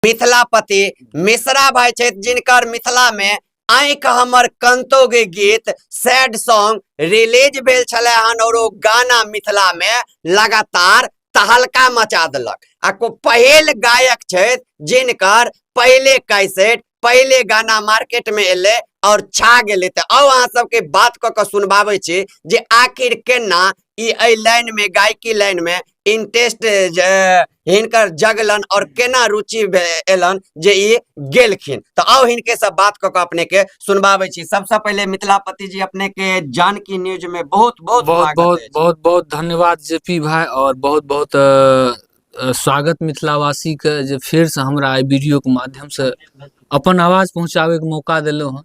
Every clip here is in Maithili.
मिथिलापति मिश्रा भाई छथि जिनकर मिथिला में आँख हमर कंतोगे गीत सैड सॉन्ग रिलीज भेल छलै हन और ओ गाना मिथिला में लगातार तहलका मचा देलक। आ को पहिल गायक छथि जिनकर पहले कैसेट पहले गाना मार्केट में एले और छा गेले। त अब अहाँ सबके बात क के सुनबाबै छी जे आखिर केना ई लाइन में गायकी लाइन में इंटरेस्ट हिनकर जगलन और केना रुचि एलन जे ई गेलखिन। तो आओ हिनके सब बात क के अपने के सुनबाबै छी। सबसे पहले मिथिलापति जी अपने के जानकी न्यूज में बहुत बहुत बहुत बहुत धन्यवाद जेपी भाई और बहुत बहुत स्वागत मिथिलावासी के जे फिर से हमरा आई वीडियो के माध्यम से अपन आवाज पहुंचावे के मौका दिलो हन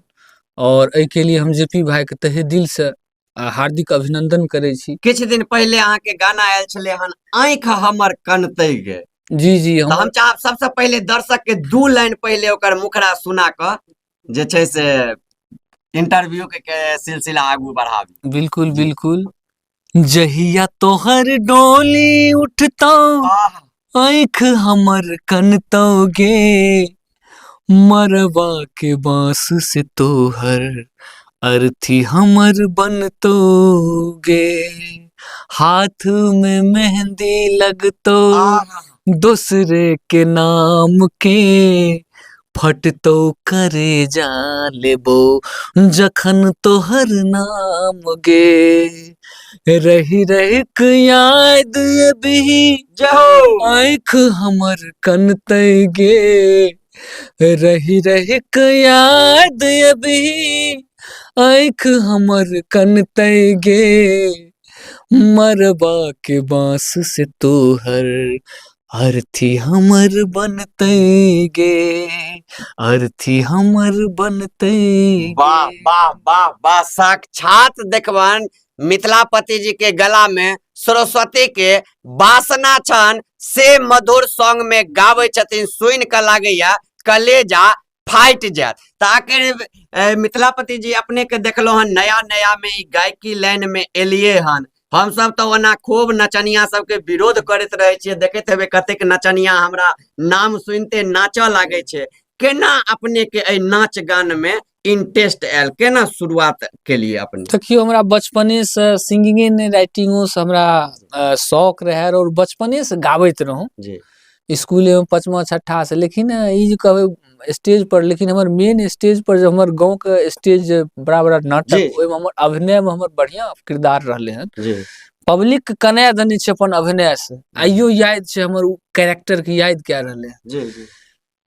और ए के लिए हम जेपी भाई के तहे दिल से हार्दिक अभिनंदन करे छी। कुछ दिन पहले अहाँ के गाना आयल छले हन आँख हमर कनतै गे। जी हम चाहब सबसे पहले दर्शक के 2 लाइन पहले ओकर मुखरा सुना क जे छै से इंटरव्यू के सिलसिला आगू बढ़ाबी। बिल्कुल बिल्कुल। जहिया तोहर डोली उठतो आँख हमर कनतो गे, मरवा के बांस से तोहर अर्थी हमर बनतो गे, हाथ में मेहंदी लगतो दूसरे के नाम के, फटतो करे जा लेबो जखन तोहर नाम गे, रही रही याद अभी आँख हमर कनतै गे, रही रही याद अभी आँख हमर कनतै गे, मरबा के बांस से तोहर अर्थी हमर बनतै गे, अर्थी हमर बनतै। वाह वाह वाह वाह, साक्षात देखबन मिथिलापति जी के गला में सरस्वती के वासना छन से मधुर सॉन्ग में गावे छथिन। सुन के लागैया कलेजा फाइट जात। आखिर मिथिलापति जी अपने के देखलो हन नया नया में गायकी लाइन में एलिए हन। हम सब तो ओना खूब नचनिया सब के विरोध करत रहे छियै, देखैत हेबे कतेक नचनिया हमरा नाम सुनते नाचऽ लागे छै। केना अपने के ए नाच गान में इंटरेस्ट आयल, केना शुरुआत के लिए अपने? देखियो हमरा बचपने से सिंगिंगे ने राइटिंगो से हमरा शौक रहे और बचपने से गावत रहूं जी स्कूल में 5वां 6ठा से। लेकिन ई जे कहबे स्टेज पर, लेकिन हमर मेन स्टेज पर जो हमर गांव के स्टेज बड़ा बड़ा नाटक ओय में हमर अभिनय में हमर बढ़िया किरदार रहले हन। पब्लिक कने दनी छै अपन अभिनय से, आइयो याद छै हमर उ कैरेक्टर के याद क्या रहले जी।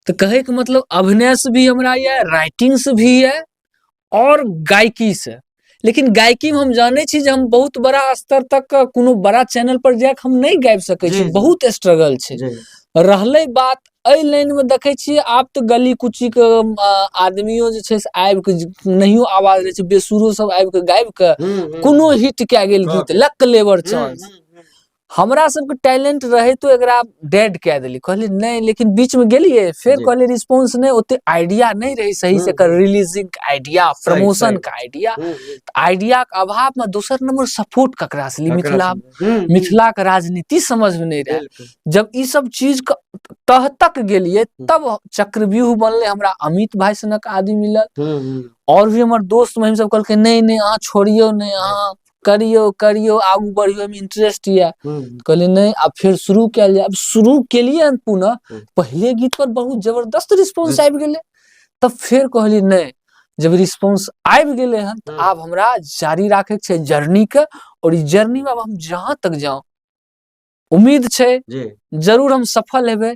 तो कहे के मतलब अभिनय से भी हमरा ये, राइटिंग से भी है और गायकी से। लेकिन गायकी में हम जाने छी जे हम बहुत बड़ा स्तर तक कोनो बड़ा चैनल पर जाके हम नहीं गाबि सके छी, बहुत स्ट्रगल छै। रहले बात ए लाइन में देखे छी आप तो गली कुची के आदमियों जे छै से आबि के नहियो आवाज रहे छै, बेसुरो सब आबि के गाबि के कोनो हिट क्या गेल गीत लक लेबर चांस। हमरा सबके टैलेंट रहे तो एकरा डेड कह देली, कहली नहीं। लेकिन बीच में गेलिए फिर कहली रिस्पांस नहीं, ओते आइडिया नहीं रही सही से कर रिलीजिंग आइडिया, प्रमोशन का आइडिया। आइडिया के अभाव में दूसर नंबर सपोर्ट ककरा से ली, मिथिला का राजनीति समझ में नहीं रहा। जब ई सब चीज तह तक गेलिए तब चक्रव्यूह बनले, हमरा अमित भाई सनक आदमी मिलल और भी हमर दोस्त महिम सब कहलके नहीं नहीं अहाँ छोड़ियो नहीं, अहाँ करियो करियो आगू बढ़ियो में इंटरेस्ट या। कहले नहीं, अब फिर शुरू किया जाए। अब शुरू के लिए पुनः पहले गीत पर बहुत जबरदस्त रिस्पांस आबि गेले, तब फिर कहली नहीं, जब रिस्पांस आबि गेले हन तो अब हमरा जारी राखे छै जर्नी के। और इस जर्नी में अब हम जहां तक जाऊं उम्मीद छै जरूर हम सफल हेबे।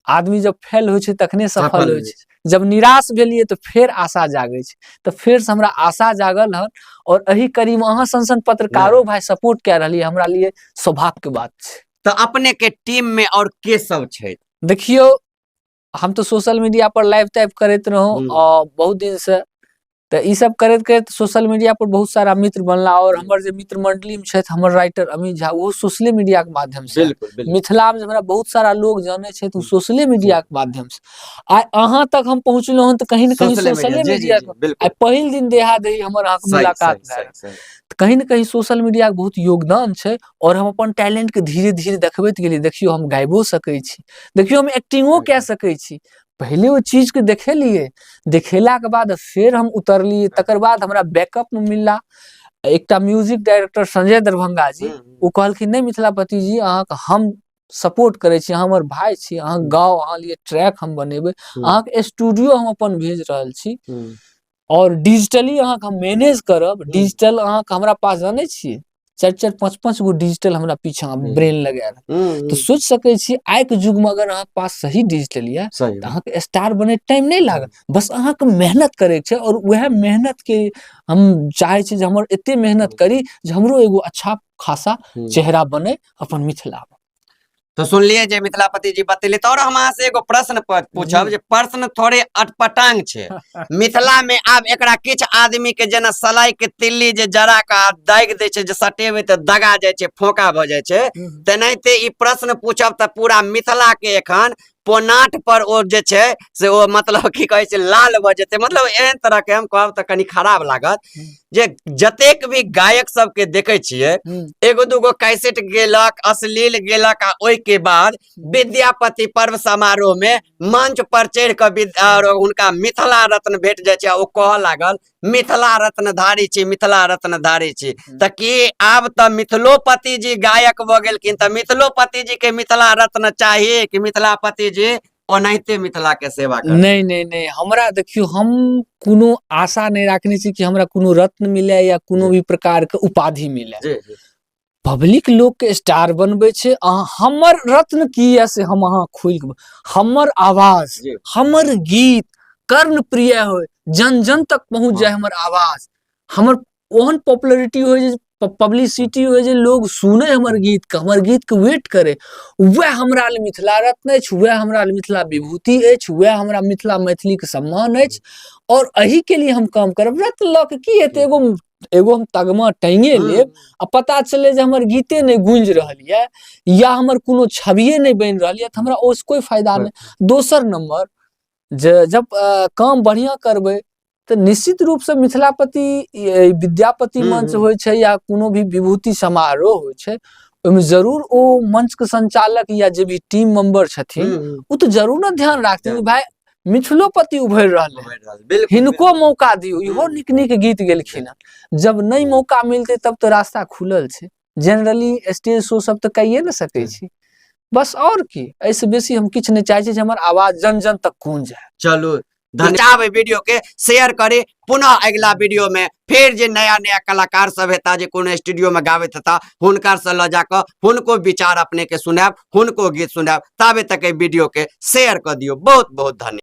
आदमी जब फेल हो छै तखने सफल हो छै, जब निराश भेलिए तो फिर आशा जागे छै, तो फिर से हमरा आशा जागल हन। और एही कड़ी में अहाँ सन पत्रकारों भाई सपोर्ट कह रही, हमरा लिए सौभाग्य के बात छै। तो अपने के टीम में और के सब छै? देखियो हम तो सोशल मीडिया पर लाइव टाइप करते रहूं और बहुत दिन से तो ई सब करैत करैत सोशल मीडिया पर बहुत सारा मित्र बनला, और हमर जे मित्र मंडली में छथि हमर राइटर अमित झा, वो सोशले मीडिया के माध्यम से बिल्कुल बिल्कुल मिथिला में हमरा बहुत सारा लोग जाने छथि, उ सोशले मीडिया के माध्यम से आइ अहाँ तक हम पहुंचलहुं हन तो कहीं न कहीं सोशले मीडिया के। बिल्कुल आइ पहिल दिन देहा दही हमर अहाँ के सही मुलाकात सही भेल, सही तो कहीं न कहीं सोशल मीडिया के बहुत योगदान छै, और हम अपन टैलेंट के धीरे धीरे देखबैत गेलियै। देखियो हम गाइबो सकै छी, देखियो हम एक्टिंगो कए सकै छी। पहले वो चीज के देखेलिए, देखेला के बाद फिर हम उतरलिए, तकर बाद हमरा बैकअप में मिलला एकटा म्यूजिक डायरेक्टर संजय दरभंगा जी। वो कहलखिन नहीं मिथिलापति जी अहाँ के हम सपोर्ट करे छी, अहाँ हमर भाई छी, अहाँ गाओ, अहाँ लिए ट्रैक हम बनेबे, अहाँ के स्टूडियो हम अपन भेज रहल छी, और डिजिटली अहाँ के हम मैनेज करब। डिजिटल अहाँ के हमरा पास जाने छी 4-4 5-5 गो डिजिटल हमरा पीछा ब्रेन लगायल। तो सोच सकै छी आइ के युग में अगर अहाँ के पास सही डिजिटल ये सही तो अहाँ के स्टार बने टाइम नहीं लागत, बस अहाँ के मेहनत करे के छै। और वह मेहनत के हम चाहे छी जे हमर एते मेहनत करी जे हमरो एगो अच्छा खासा चेहरा बने अपन मिथिला में। तो सुनलिए जे मिथिलापति जी बतेले, तो और हम अहाँ से एगो प्रश्न पूछब, जे प्रश्न थोड़े अटपटांग छै। मिथिला में आब एकरा किछ आदमी के जेना सलाई के तिल्ली जे जरा के दागि दै छै, जे सटेबे त दगा जाय छै, फोका भ जाय छै, तेनाहिते ई प्रश्न पूछब त पूरा मिथिला के एखन पोनाट पर ओ जे छै से ओ मतलब की कहे छै लाल भ जेते। मतलब एहन तरह के हम कहब त कनी खराब लागत, जे जतेक भी गायक सब के देखे छियै एगो दूगो कैसेट गेलक, अश्लील गेलक, आ ओइ के बाद विद्यापति पर्व समारोह में मंच पर चढ़ के उनका मिथिला रत्न भेट जाय छै, ओ कह लागल मिथिला रत्न धारी छी, मिथिला रत्न धारी छी। त की आब त मिथिलोपति जी गायक भ गेलखिन, त मिथिलोपति जी के मिथिला रत्न चाहिए कि मिथिलापति जी ओनाहिते मिथिला के सेवा कर? नहीं नहीं नहीं, हमरा देखियो हम कोनो आशा नहीं राखने छी कि हमरा कोनो रत्न मिले या कोनो भी प्रकार के उपाधि मिले। पब्लिक लोग के स्टार बनबे छै, हमर रत्न की है से हम अहाँ खोल के, हमर आवाज, हमर गीत कर्ण प्रिय हो, जन जन तक पहुंच जाए हमर आवाज, हमर ओहन पॉपुलैरिटी हो जे पब्लिसिटी हो जे लोग सुने हमर गीत के वेट करे, वह हमरा ले मिथिला रत्न अछि, वह हमरा ले मिथिला विभूति अछि, वह हमरा मिथिला मैथिली के सम्मान अछि। और एही के लिए हम काम करब। रत्न ल के की हेते, एगो हम तगमा टांगे लेब आ पता चले जे हमर गीते नहीं गूंज रहल ये, या हमर कोनो छविये नहीं बन रहल ये, त हमरा ओस कोई फायदा नहीं। दोसर नंबर जब काम बढ़िया करबे तो निश्चित रूप से मिथिलापति विद्यापति मंच होय छै या कोनो भी विभूति समारोह होय छै, ओमे जरूर ओ मंच के संचालक या जे भी टीम मेंबर छथिन उ तो जरूर न ध्यान राखथिन भाई मिथिलोपति उभर रहले, हिनको मौका दियो, इहो निक निक गीत गेलखिन। जब नहीं मौका मिलते तब तो रास्ता खुलल छै, जनरली स्टेज शो सब तो कइए न सकै छी। बस और की, ऐसे बेसी हम किछ नहीं चाहे छी जे हमर आवाज जन जन तक गूंजे। चलो धन्यवाद। वीडियो के शेयर करे, पुनः अगला वीडियो में फिर जे नया नया कलाकार सब हेता जे कोनो स्टूडियो में गावत हेता हुनकर से ल जाकर हुनको विचार अपने के सुनाब, हुनको गीत सुनाब। ताबे तक वीडियो के शेयर कर दियो। बहुत बहुत धन्यवाद।